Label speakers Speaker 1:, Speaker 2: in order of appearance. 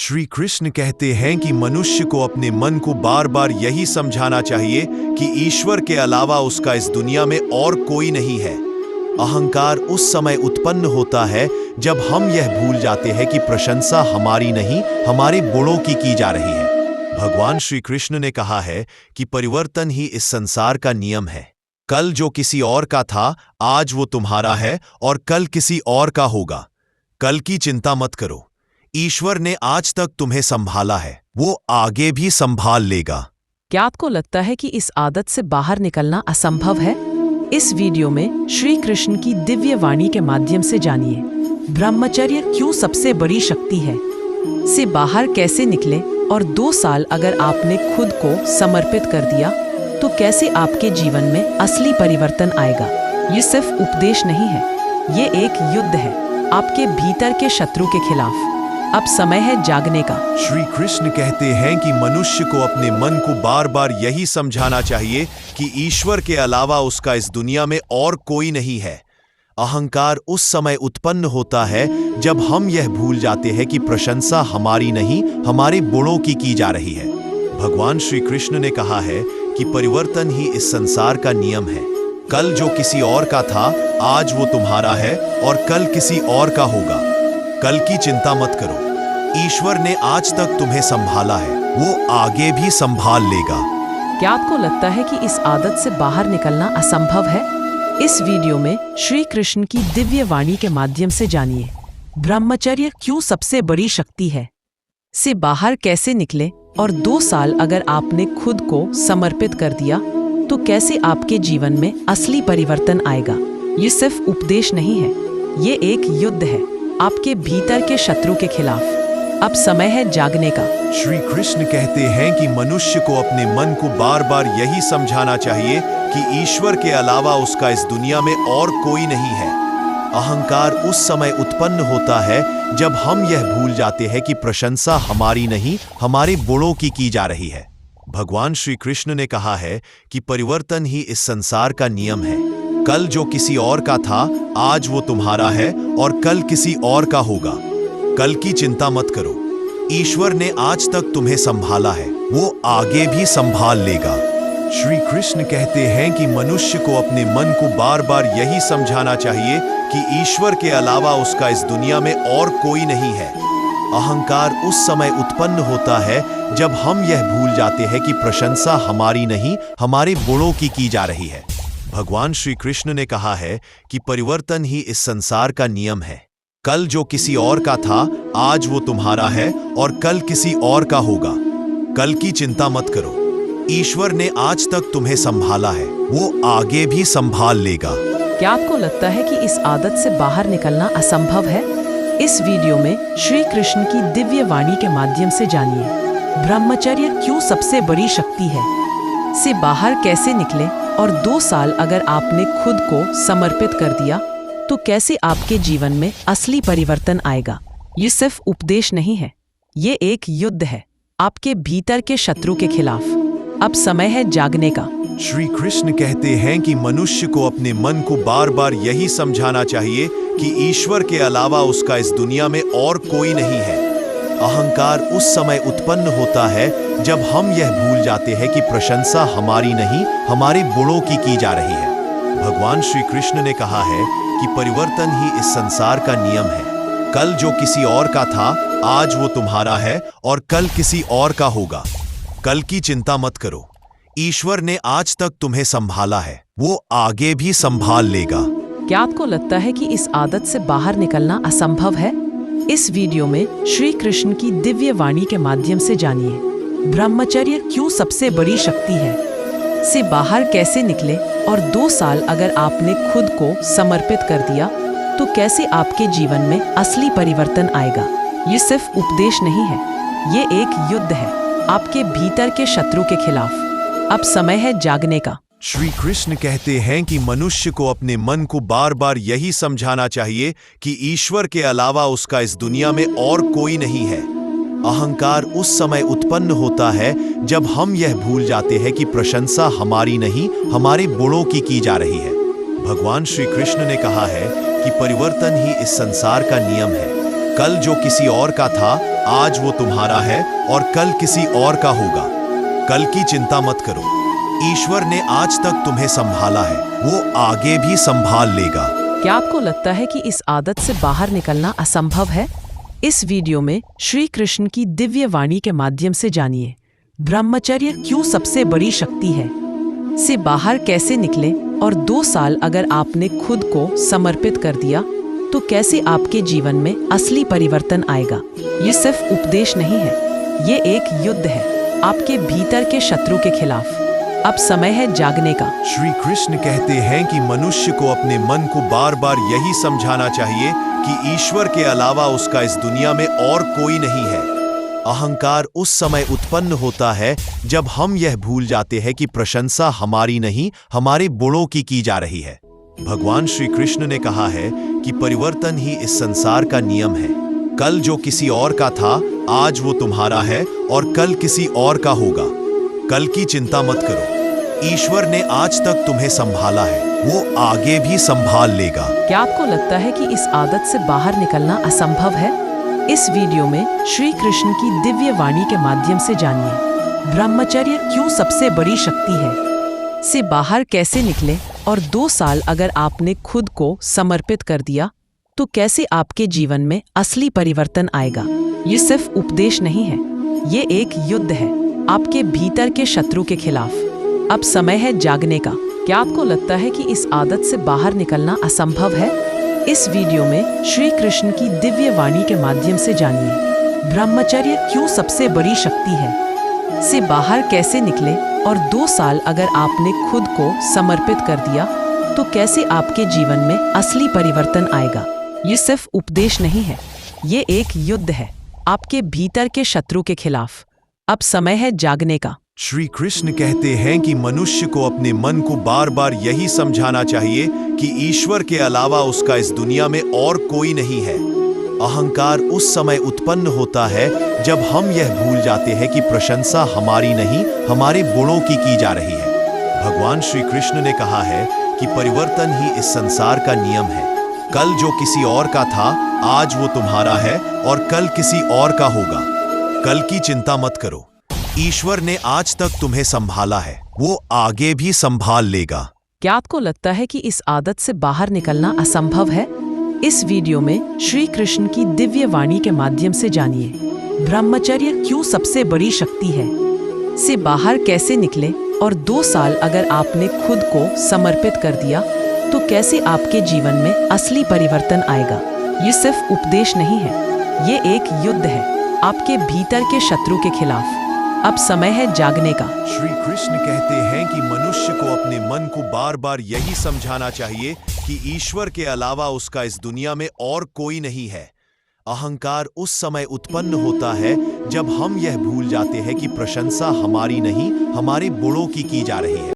Speaker 1: श्री कृष्ण कहते हैं कि मनुष्य को अपने मन को बार बार यही समझाना चाहिए कि ईश्वर के अलावा उसका इस दुनिया में और कोई नहीं है। अहंकार उस समय उत्पन्न होता है जब हम यह भूल जाते हैं कि प्रशंसा हमारी नहीं, हमारे गुणों की जा रही है। भगवान श्री कृष्ण ने कहा है कि परिवर्तन ही इस संसार का नियम है। कल जो किसी और का था, आज वो तुम्हारा है और कल किसी और का होगा। कल की चिंता मत करो। ईश्वर ने आज तक तुम्हें संभाला है, वो आगे भी संभाल लेगा।
Speaker 2: क्या आपको लगता है कि इस आदत से बाहर निकलना असंभव है? इस वीडियो में श्री कृष्ण की दिव्य वाणी के माध्यम से जानिए, ब्रह्मचर्य क्यों सबसे बड़ी शक्ति है, से बाहर कैसे निकले और 2 साल अगर आपने खुद को समर्पित कर दिया तो कैसे आपके जीवन में असली परिवर्तन आएगा। ये सिर्फ उपदेश नहीं है, ये एक युद्ध है आपके भीतर के शत्रु के खिलाफ। अब समय है जागने का।
Speaker 1: श्री कृष्ण कहते हैं कि मनुष्य को अपने मन को बार बार यही समझाना चाहिए कि ईश्वर के अलावा उसका इस दुनिया में और कोई नहीं है। अहंकार उस समय उत्पन्न होता है जब हम यह भूल जाते हैं कि प्रशंसा हमारी नहीं, हमारे गुणों की जा रही है। भगवान श्री कृष्ण ने कहा है कि परिवर्तन ही इस संसार का नियम है। कल जो किसी और का था, आज वो तुम्हारा है और कल किसी और का होगा। कल की चिंता मत करो। ईश्वर ने आज तक तुम्हें संभाला है, वो आगे भी संभाल लेगा।
Speaker 2: क्या आपको लगता है कि इस आदत से बाहर निकलना असंभव है? इस वीडियो में श्री कृष्ण की दिव्य वाणी के माध्यम से जानिए, ब्रह्मचर्य क्यों सबसे बड़ी शक्ति है, से बाहर कैसे निकले और 2 साल अगर आपने खुद को समर्पित कर दिया तो कैसे आपके जीवन में असली परिवर्तन आएगा। ये सिर्फ उपदेश नहीं है, ये एक युद्ध है आपके भीतर के शत्रु के खिलाफ। अब समय है जागने का।
Speaker 1: श्री कृष्ण कहते हैं कि मनुष्य को अपने मन को बार बार यही समझाना चाहिए कि ईश्वर के अलावा उसका इस दुनिया में और कोई नहीं है। अहंकार उस समय उत्पन्न होता है जब हम यह भूल जाते हैं कि प्रशंसा हमारी नहीं, हमारे गुणों की जा रही है। भगवान श्री कृष्ण ने कहा है कि परिवर्तन ही इस संसार का नियम है। कल जो किसी और का था, आज वो तुम्हारा है और कल किसी और का होगा। कल की चिंता मत करो। ईश्वर ने आज तक तुम्हें संभाला है, वो आगे भी संभाल लेगा। श्री कृष्ण कहते हैं कि मनुष्य को अपने मन को बार बार यही समझाना चाहिए कि ईश्वर के अलावा उसका इस दुनिया में और कोई नहीं है। अहंकार उस समय उत्पन्न होता है जब हम यह भूल जाते हैं कि प्रशंसा हमारी नहीं, हमारे गुणों की जा रही है। भगवान श्री कृष्ण ने कहा है कि परिवर्तन ही इस संसार का नियम है। कल जो किसी और का था, आज वो तुम्हारा है और कल किसी और का होगा। कल की चिंता मत करो। ईश्वर ने आज तक तुम्हें संभाला है, वो आगे भी संभाल लेगा।
Speaker 2: क्या आपको लगता है कि इस आदत से बाहर निकलना असंभव है? इस वीडियो में श्री कृष्ण की दिव्य वाणी के माध्यम से जानिए, ब्रह्मचर्य क्यों सबसे बड़ी शक्ति है, से बाहर कैसे निकले और 2 साल अगर आपने खुद को समर्पित कर दिया तो कैसे आपके जीवन में असली परिवर्तन आएगा। ये सिर्फ उपदेश नहीं है, ये एक युद्ध है आपके भीतर के शत्रु के खिलाफ। अब समय है जागने का।
Speaker 1: श्री कृष्ण कहते हैं कि मनुष्य को अपने मन को बार बार यही समझाना चाहिए कि ईश्वर के अलावा उसका इस दुनिया में और कोई नहीं है। अहंकार उस समय उत्पन्न होता है जब हम यह भूल जाते हैं कि प्रशंसा हमारी नहीं, हमारे गुणों की जा रही है। भगवान श्री कृष्ण ने कहा है कि परिवर्तन ही इस संसार का नियम है। कल जो किसी और का था, आज वो तुम्हारा है और कल किसी और का होगा। कल की चिंता मत करो। ईश्वर ने आज तक तुम्हें संभाला है, वो आगे भी संभाल लेगा।
Speaker 2: क्या आपको लगता है कि इस आदत से बाहर निकलना असंभव है? इस वीडियो में श्री कृष्ण की दिव्य वाणी के माध्यम से जानिए, ब्रह्मचर्य क्यों सबसे बड़ी शक्ति है, से बाहर कैसे निकले और 2 साल अगर आपने खुद को समर्पित कर दिया तो कैसे आपके जीवन में असली परिवर्तन आएगा। ये सिर्फ उपदेश नहीं है, ये एक युद्ध है आपके भीतर के शत्रु के खिलाफ। अब समय है जागने का।
Speaker 1: श्री कृष्ण कहते हैं कि मनुष्य को अपने मन को बार बार यही समझाना चाहिए कि ईश्वर के अलावा उसका इस दुनिया में और कोई नहीं है। अहंकार उस समय उत्पन्न होता है जब हम यह भूल जाते हैं कि प्रशंसा हमारी नहीं, हमारे गुणों की जा रही है। भगवान श्री कृष्ण ने कहा है कि परिवर्तन ही इस संसार का नियम है। कल जो किसी और का था, आज वो तुम्हारा है और कल किसी और का होगा। कल की चिंता मत करो, ईश्वर ने आज तक तुम्हें संभाला है, वो आगे भी संभाल लेगा।
Speaker 2: क्या आपको लगता है कि इस आदत से बाहर निकलना असंभव है? इस वीडियो में श्री कृष्ण की दिव्य वाणी के माध्यम से जानिए ब्रह्मचर्य क्यों सबसे बड़ी शक्ति है, से बाहर कैसे निकले और 2 साल अगर आपने खुद को समर्पित कर दिया तो कैसे आपके जीवन में असली परिवर्तन आएगा। ये सिर्फ उपदेश नहीं है, ये एक युद्ध है आपके भीतर के शत्रु के खिलाफ। अब समय है जागने का।
Speaker 1: श्री कृष्ण कहते हैं कि मनुष्य को अपने मन को बार बार यही समझाना चाहिए कि ईश्वर के अलावा उसका इस दुनिया में और कोई नहीं है। अहंकार उस समय उत्पन्न होता है जब हम यह भूल जाते हैं कि प्रशंसा हमारी नहीं, हमारे गुणों की जा रही है। भगवान श्री कृष्ण ने कहा है कि परिवर्तन ही इस संसार का नियम है। कल जो किसी और का था, आज वो तुम्हारा है और कल किसी और का होगा। कल की चिंता मत करो, ईश्वर ने आज तक तुम्हें संभाला है, वो आगे भी संभाल लेगा।
Speaker 2: क्या आपको लगता है कि इस आदत से बाहर निकलना असंभव है? इस वीडियो में श्री कृष्ण की दिव्य वाणी के माध्यम से जानिए ब्रह्मचर्य क्यों सबसे बड़ी शक्ति है, से बाहर कैसे निकले और 2 साल अगर आपने खुद को समर्पित कर दिया तो कैसे आपके जीवन में असली परिवर्तन आएगा। ये सिर्फ उपदेश नहीं है, ये एक युद्ध है आपके भीतर के शत्रु के खिलाफ। अब समय है जागने का। क्या आपको लगता है कि इस आदत से बाहर निकलना असंभव है? इस वीडियो में श्री कृष्ण की दिव्य वाणी के माध्यम से जानिए ब्रह्मचर्य क्यों सबसे बड़ी शक्ति है, से बाहर कैसे निकले और 2 साल अगर आपने खुद को समर्पित कर दिया तो कैसे आपके जीवन में असली परिवर्तन आएगा। ये सिर्फ उपदेश नहीं है, ये एक युद्ध है आपके भीतर के शत्रु के खिलाफ। अब समय है जागने का।
Speaker 1: श्री कृष्ण कहते हैं कि मनुष्य को अपने मन को बार बार यही समझाना चाहिए कि ईश्वर के अलावा उसका इस दुनिया में और कोई नहीं है। अहंकार उस समय उत्पन्न होता है जब हम यह भूल जाते हैं कि प्रशंसा हमारी नहीं, हमारे गुणों की जा रही है। भगवान श्री कृष्ण ने कहा है कि परिवर्तन ही इस संसार का नियम है। कल जो किसी और का था, आज वो तुम्हारा है और कल किसी और का होगा। कल की चिंता मत करो, ईश्वर ने आज तक तुम्हें संभाला है, वो आगे भी संभाल लेगा।
Speaker 2: क्या आपको लगता है कि इस आदत से बाहर निकलना असंभव है? इस वीडियो में श्री कृष्ण की दिव्य वाणी के माध्यम से जानिए ब्रह्मचर्य क्यों सबसे बड़ी शक्ति है, से बाहर कैसे निकले और 2 साल अगर आपने खुद को समर्पित कर दिया तो कैसे आपके जीवन में असली परिवर्तन आएगा। ये सिर्फ उपदेश नहीं है, ये एक युद्ध है आपके भीतर के शत्रु के खिलाफ। अब समय है जागने का।
Speaker 1: श्री कृष्ण कहते हैं कि मनुष्य को अपने मन को बार बार यही समझाना चाहिए कि ईश्वर के अलावा उसका इस दुनिया में और कोई नहीं है। अहंकार उस समय उत्पन्न होता है जब हम यह भूल जाते हैं कि प्रशंसा हमारी नहीं, हमारे गुणों की जा रही है।